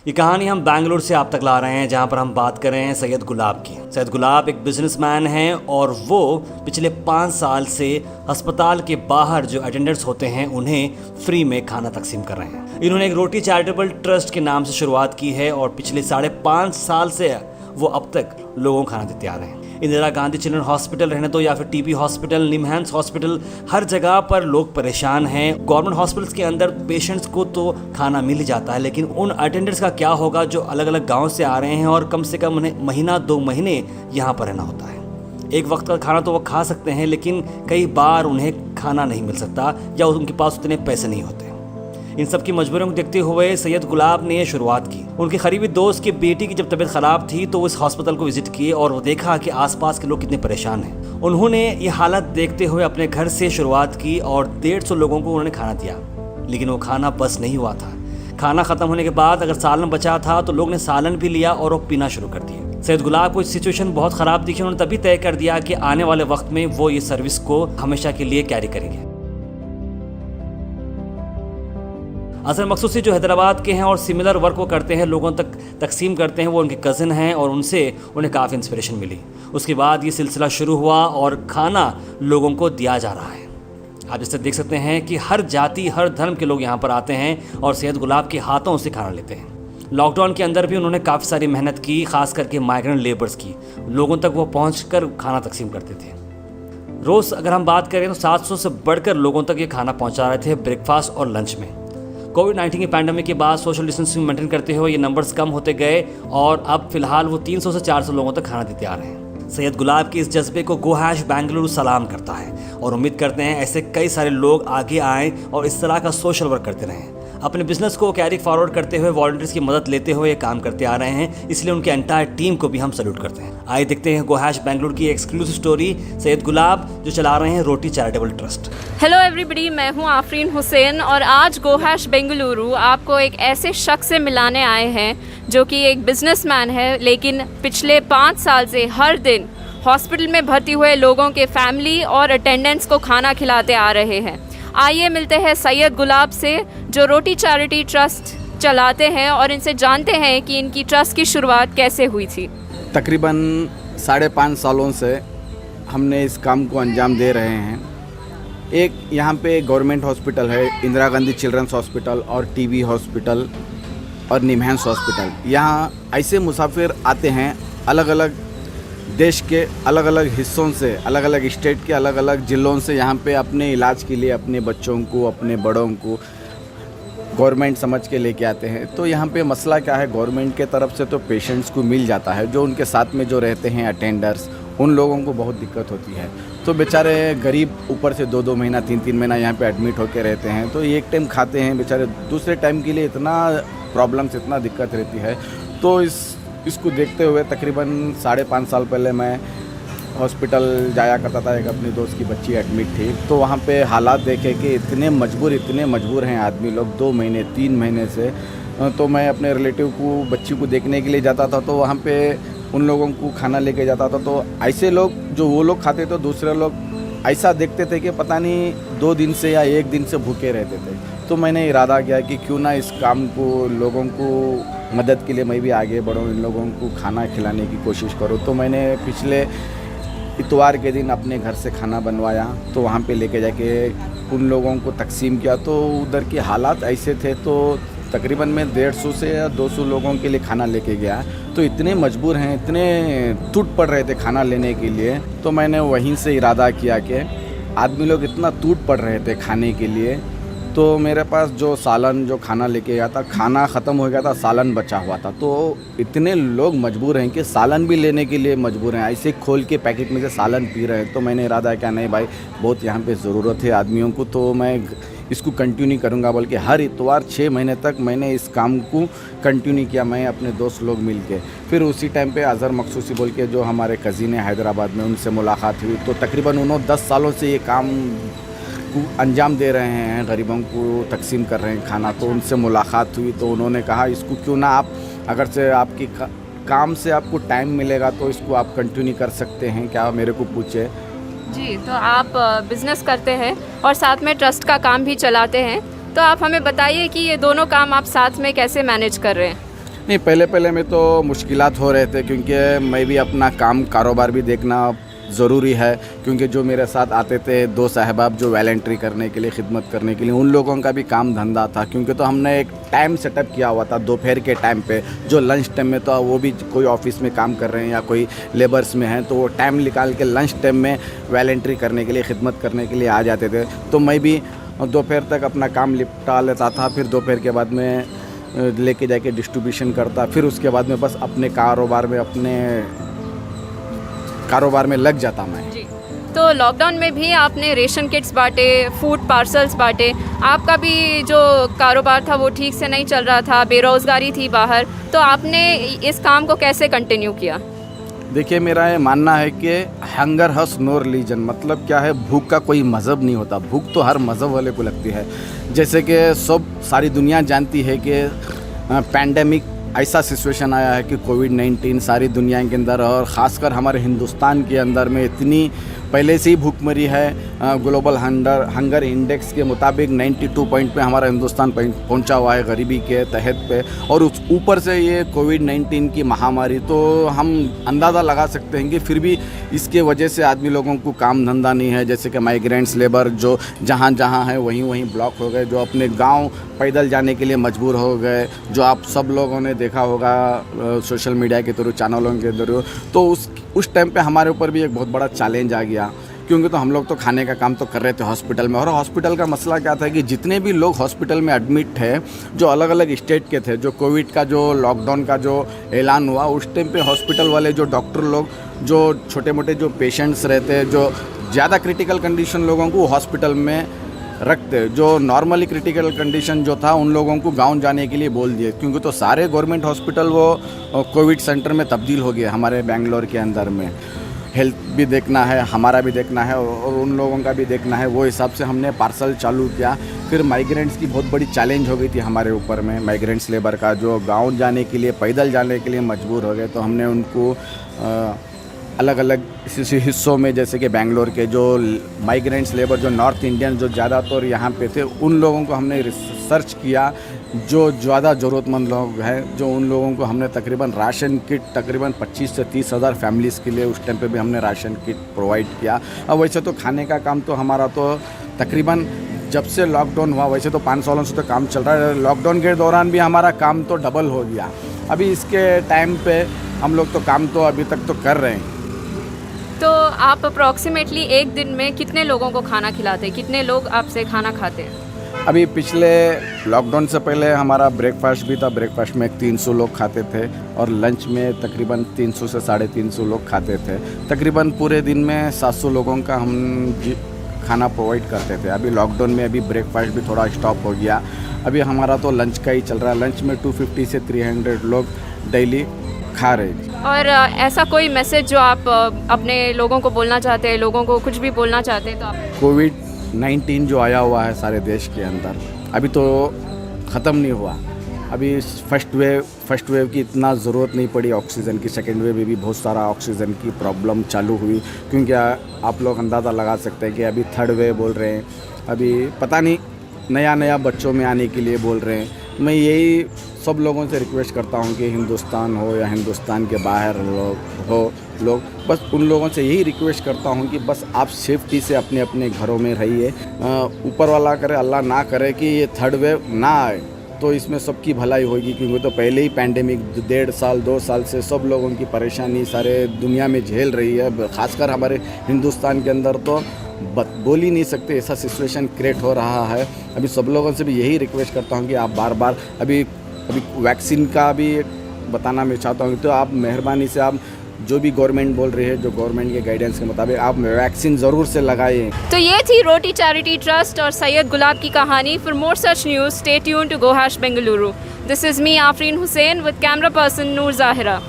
ये कहानी हम बेंगलुरु से आप तक ला रहे हैं, जहां पर हम बात कर रहे हैं सैयद गुलाब की। सैयद गुलाब एक बिजनेसमैन हैं और वो पिछले 5 साल से अस्पताल के बाहर जो अटेंडर्स होते हैं उन्हें फ्री में खाना तकसीम कर रहे हैं। इन्होंने एक रोटी चैरिटेबल ट्रस्ट के नाम से शुरुआत की है और पिछले 5.5 साल से वो अब तक लोगों को खाना देते आ रहे हैं। इंदिरा गांधी चिल्ड्रन हॉस्पिटल रहने दो या फिर टीबी हॉस्पिटल, निमहांस हॉस्पिटल, हर जगह पर लोग परेशान हैं। गवर्नमेंट हॉस्पिटल्स के अंदर पेशेंट्स को तो खाना मिल ही जाता है, लेकिन उन अटेंडर्स का क्या होगा जो अलग अलग गाँव से आ रहे हैं और कम से कम उन्हें महीना 2 महीने यहाँ पर रहना होता है। एक वक्त का खाना तो वो खा सकते हैं, लेकिन कई बार उन्हें खाना नहीं मिल सकता या उनके पास उतने पैसे नहीं होते। इन सब की मजबूरियों को देखते हुए सैयद गुलाब ने ये शुरुआत की। उनके करीबी दोस्त की बेटी की जब तबीयत ख़राब थी तो वो इस हॉस्पिटल को विजिट किए और वो देखा कि आसपास के लोग कितने परेशान हैं। उन्होंने ये हालत देखते हुए अपने घर से शुरुआत की और 150 लोगों को उन्होंने खाना दिया, लेकिन वो खाना बस नहीं हुआ था। खाना ख़त्म होने के बाद अगर सालन बचा था तो लोग ने सालन भी लिया और वो पीना शुरू कर दिया। सैयद गुलाब को सिचुएशन बहुत ख़राब दिखी। उन्होंने तभी तय कर दिया कि आने वाले वक्त में वो ये सर्विस को हमेशा के लिए कैरी करेंगे। अजहर मखसूसी जो हैदराबाद के हैं और सिमिलर वर्क वो करते हैं, लोगों तक तकसीम करते हैं, वो उनके कज़न हैं और उनसे उन्हें काफ़ी इंस्पिरेशन मिली। उसके बाद ये सिलसिला शुरू हुआ और खाना लोगों को दिया जा रहा है। आप जैसे देख सकते हैं कि हर जाति हर धर्म के लोग यहाँ पर आते हैं और सैयद गुलाब के हाथों से खाना लेते हैं। लॉकडाउन के अंदर भी उन्होंने काफ़ी सारी मेहनत की, खास करके माइग्रेंट लेबर्स की। लोगों तक वो पहुँच खाना तकसीम करते थे। रोज़ अगर हम बात करें तो 700 से बढ़कर लोगों तक ये खाना पहुँचा रहे थे ब्रेकफास्ट और लंच में। कोविड-19 की पैंडमिक के बाद सोशल डिस्टेंसिंग मेंटेन करते हुए ये नंबर्स कम होते गए और अब फिलहाल वो 300 से 400 लोगों तक खाना देते आ रहे हैं। सैयद गुलाब के इस जज्बे को #बेंगलुरु सलाम करता है और उम्मीद करते हैं ऐसे कई सारे लोग आगे आएँ और इस तरह का सोशल वर्क करते रहें। अपने बिजनेस को कैरी फॉरवर्ड करते हुए वॉलंटियर्स की मदद लेते हुए ये काम करते आ रहे हैं, इसलिए उनके एंटायर टीम को भी हम सैल्यूट करते हैं। आइए देखते हैं #बेंगलुरु की एक्सक्लूसिव स्टोरी सैयद गुलाब जो चला रहे हैं रोटी चैरिटेबल ट्रस्ट। हेलो एवरीबॉडी, मैं हूं आफरीन हुसैन और आज #बेंगलुरु आपको एक ऐसे शख्स से मिलाने आए हैं जो कि एक बिजनेसमैन है, लेकिन पिछले 5 साल से हर दिन हॉस्पिटल में भर्ती हुए लोगों के फैमिली और अटेंडेंट्स को खाना खिलाते आ रहे हैं। आइए मिलते हैं सैयद गुलाब से जो रोटी चैरिटी ट्रस्ट चलाते हैं और इनसे जानते हैं कि इनकी ट्रस्ट की शुरुआत कैसे हुई थी। तकरीबन 5.5 सालों से हमने इस काम को अंजाम दे रहे हैं। एक यहाँ पे गवर्नमेंट हॉस्पिटल है, इंदिरा गांधी चिल्ड्रंस हॉस्पिटल और टीबी हॉस्पिटल और निमहांस हॉस्पिटल। यहाँ ऐसे मुसाफिर आते हैं अलग अलग देश के अलग अलग हिस्सों से, अलग अलग स्टेट के अलग अलग ज़िलों से यहाँ पे अपने इलाज के लिए अपने बच्चों को, अपने बड़ों को गवर्नमेंट समझ के लेके आते हैं। तो यहाँ पे मसला क्या है, गवर्नमेंट के तरफ से तो पेशेंट्स को मिल जाता है, जो उनके साथ में जो रहते हैं अटेंडर्स, उन लोगों को बहुत दिक्कत होती है। तो बेचारे गरीब ऊपर से 2-2 महीना 3-3 महीना यहाँ पे एडमिट होके रहते हैं। तो एक टाइम खाते हैं बेचारे, दूसरे टाइम के लिए इतना प्रॉब्लम्स, इतना दिक्कत रहती है। तो इसको देखते हुए तकरीबन 5.5 साल पहले मैं हॉस्पिटल जाया करता था। एक अपनी दोस्त की बच्ची एडमिट थी, तो वहाँ पे हालात देखे कि इतने मजबूर हैं आदमी लोग 2 महीने 3 महीने से। तो मैं अपने रिलेटिव को, बच्ची को देखने के लिए जाता था, तो वहाँ पे उन लोगों को खाना लेके जाता था। तो ऐसे लोग जो वो लोग खाते तो दूसरे लोग ऐसा देखते थे कि पता नहीं 2 दिन से या 1 दिन से भूखे रहते थे। तो मैंने इरादा किया कि क्यों ना इस काम को, लोगों को मदद के लिए मैं भी आगे बढ़ूँ, इन लोगों को खाना खिलाने की कोशिश करूँ। तो मैंने पिछले इतवार के दिन अपने घर से खाना बनवाया, तो वहाँ पे लेके जाके उन लोगों को तकसीम किया। तो उधर के हालात ऐसे थे, तो तकरीबन मैं 150 से या 200 लोगों के लिए खाना लेके गया। तो इतने मजबूर हैं, इतने टूट पड़ रहे थे खाना लेने के लिए। तो मैंने वहीं से इरादा किया कि आदमी लोग इतना टूट पड़ रहे थे खाने के लिए, तो मेरे पास जो सालन, जो खाना लेके गया था, खाना ख़त्म हो गया था, सालन बचा हुआ था। तो इतने लोग मजबूर हैं कि सालन भी लेने के लिए मजबूर हैं, ऐसे खोल के पैकेट में से सालन पी रहे हैं। तो मैंने इरादा किया नहीं भाई, बहुत यहाँ पे ज़रूरत है आदमियों को, तो मैं इसको कंटिन्यू करूँगा। बल्कि हर इतवार 6 महीने तक मैंने इस काम को कंटिन्यू किया, मैं अपने दोस्त लोग मिल के। फिर उसी टाइम पे अजहर मखसूसी बोल के जो हमारे कज़िन है हैदराबाद में, उनसे मुलाकात हुई। तो तकरीबन उन्होंने 10 सालों से ये काम को अंजाम दे रहे हैं, गरीबों को तकसीम कर रहे हैं खाना। तो उनसे मुलाकात हुई, तो उन्होंने कहा इसको क्यों ना आप, अगर से आपकी काम से आपको टाइम मिलेगा तो इसको आप कंटिन्यू कर सकते हैं क्या, मेरे को पूछे। जी, तो आप बिज़नेस करते हैं और साथ में ट्रस्ट का काम भी चलाते हैं, तो आप हमें बताइए कि ये दोनों काम आप साथ में कैसे मैनेज कर रहे हैं। नहीं, पहले पहले में तो मुश्किलात हो रहे थे, क्योंकि मैं भी अपना काम कारोबार भी देखना ज़रूरी है, क्योंकि जो मेरे साथ आते थे 2 साहबाब जो वॉलंटरी करने के लिए, खिदमत करने के लिए, उन लोगों का भी काम धंधा था। क्योंकि तो हमने एक टाइम सेटअप किया हुआ था दोपहर के टाइम पे, जो लंच टाइम में तो वो भी कोई ऑफिस में काम कर रहे हैं या कोई लेबर्स में हैं, तो वो टाइम निकाल के लंच टाइम में वॉलंटरी करने के लिए, खिदमत करने के लिए आ जाते थे। तो मैं भी दोपहर तक अपना काम निपटा लेता था, फिर दोपहर के बाद में लेके जाके डिस्ट्रीब्यूशन करता, फिर उसके बाद में बस अपने कारोबार में लग जाता मैं। जी, तो लॉकडाउन में भी आपने रेशन किट्स बांटे, फूड पार्सल्स बांटे, आपका भी जो कारोबार था वो ठीक से नहीं चल रहा था, बेरोज़गारी थी बाहर, तो आपने इस काम को कैसे कंटिन्यू किया? देखिए, मेरा ये मानना है कि हंगर हस नो रिलीजन, मतलब क्या है, भूख का कोई मज़हब नहीं होता। भूख तो हर मज़हब वाले को लगती है। जैसे कि सारी दुनिया जानती है कि पैंडेमिक ऐसा सिचुएशन आया है कि कोविड-19 सारी दुनिया के अंदर और ख़ासकर हमारे हिंदुस्तान के अंदर में इतनी पहले से ही भूखमरी है। ग्लोबल हंगर इंडेक्स के मुताबिक 92 पॉइंट पे हमारा हिंदुस्तान पहुंचा हुआ है गरीबी के तहत पे, और उस ऊपर से ये कोविड-19 की महामारी, तो हम अंदाज़ा लगा सकते हैं कि फिर भी इसके वजह से आदमी लोगों को काम धंधा नहीं है। जैसे कि माइग्रेंट्स लेबर जो जहाँ जहाँ है वहीं ब्लॉक हो गए, जो अपने गाँव पैदल जाने के लिए मजबूर हो गए, जो आप सब लोगों ने देखा होगा सोशल मीडिया के थ्रू, चैनलों के थ्रू। तो उस टाइम पे हमारे ऊपर भी एक बहुत बड़ा चैलेंज आ गया, क्योंकि तो हम लोग तो खाने का काम तो कर रहे थे हॉस्पिटल में, और हॉस्पिटल का मसला क्या था कि जितने भी लोग हॉस्पिटल में एडमिट थे, जो अलग अलग स्टेट के थे, जो कोविड का जो लॉकडाउन का जो ऐलान हुआ, उस टाइम पे हॉस्पिटल वाले जो डॉक्टर लोग, जो छोटे मोटे जो पेशेंट्स रहते, जो ज़्यादा क्रिटिकल कंडीशन लोगों को हॉस्पिटल में रखते, जो नॉर्मली क्रिटिकल कंडीशन जो था उन लोगों को गांव जाने के लिए बोल दिए, क्योंकि तो सारे गवर्नमेंट हॉस्पिटल वो कोविड सेंटर में तब्दील हो गए हमारे बेंगलोर के अंदर में। हेल्थ भी देखना है, हमारा भी देखना है और उन लोगों का भी देखना है, वो हिसाब से हमने पार्सल चालू किया। फिर माइग्रेंट्स की बहुत बड़ी चैलेंज हो गई थी हमारे ऊपर में, माइग्रेंट्स लेबर का, जो गांव जाने के लिए, पैदल जाने के लिए मजबूर हो गए। तो हमने उनको अलग अलग हिस्सों में, जैसे कि बेंगलोर के जो माइग्रेंट्स लेबर, जो नॉर्थ इंडियन जो ज़्यादातर यहाँ पे थे, उन लोगों को हमने रिसर्च किया, जो ज़्यादा ज़रूरतमंद लोग हैं, जो उन लोगों को हमने तकरीबन राशन किट तकरीबन 25 से 30 हज़ार फैमिलीज़ के लिए उस टाइम पे भी हमने राशन किट प्रोवाइड किया। अब वैसे तो खाने का काम तो हमारा तो तकरीबन जब से लॉकडाउन हुआ, वैसे तो 5 सालों से तो काम चल रहा है, लॉकडाउन के दौरान भी हमारा काम तो डबल हो गया। अभी इसके टाइम पे हम लोग तो काम तो अभी तक तो कर रहे हैं। तो आप अप्रॉक्सीमेटली एक दिन में कितने लोगों को खाना खिलाते हैं, कितने लोग आपसे खाना खाते हैं? अभी पिछले लॉकडाउन से पहले हमारा ब्रेकफास्ट भी था, ब्रेकफास्ट में 300 लोग खाते थे, और लंच में तकरीबन 300 से 350 लोग खाते थे। तकरीबन पूरे दिन में 700 लोगों का हम खाना प्रोवाइड करते थे। अभी लॉकडाउन में अभी ब्रेकफास्ट भी थोड़ा स्टॉप हो गया, अभी हमारा तो लंच का ही चल रहा है। लंच में 250 से 300 लोग डेली खा रहे हैं। और ऐसा कोई मैसेज जो आप अपने लोगों को बोलना चाहते हैं, लोगों को कुछ भी बोलना चाहते हैं तो आप? कोविड-19 जो आया हुआ है सारे देश के अंदर, अभी तो ख़त्म नहीं हुआ। अभी फर्स्ट वेव की इतना ज़रूरत नहीं पड़ी ऑक्सीजन की, सेकेंड वेव में भी बहुत सारा ऑक्सीजन की प्रॉब्लम चालू हुई, क्योंकि आप लोग अंदाज़ा लगा सकते हैं कि अभी थर्ड वेव बोल रहे हैं, अभी पता नहीं नया बच्चों में आने के लिए बोल रहे हैं। मैं यही सब लोगों से रिक्वेस्ट करता हूं कि हिंदुस्तान हो या हिंदुस्तान के बाहर लोग बस उन लोगों से यही रिक्वेस्ट करता हूं कि बस आप सेफ्टी से अपने अपने घरों में रहिए। ऊपर वाला करे, अल्लाह ना करे कि ये थर्ड वेव ना आए, तो इसमें सबकी भलाई होगी, क्योंकि तो पहले ही पैंडेमिक 1.5 साल 2 साल से सब लोगों की परेशानी सारे दुनिया में झेल रही है। ख़ासकर हमारे हिंदुस्तान के अंदर तो बोल ही नहीं सकते, ऐसा सिचुएशन क्रिएट हो रहा है। अभी सब लोगों से भी यही रिक्वेस्ट करता हूँ कि आप बार अभी वैक्सीन का भी बताना मैं चाहता हूँ, तो आप मेहरबानी से आप जो भी गवर्नमेंट बोल रही है, जो गवर्नमेंट के गाइडेंस के मुताबिक आप वैक्सीन ज़रूर से लगाइए। तो ये थी रोटी चैरिटी ट्रस्ट और सैयद गुलाब की कहानी। For more such news stay tuned to go hash Bengaluru. This is me Afreen Hussain with camera person Noor Zahira.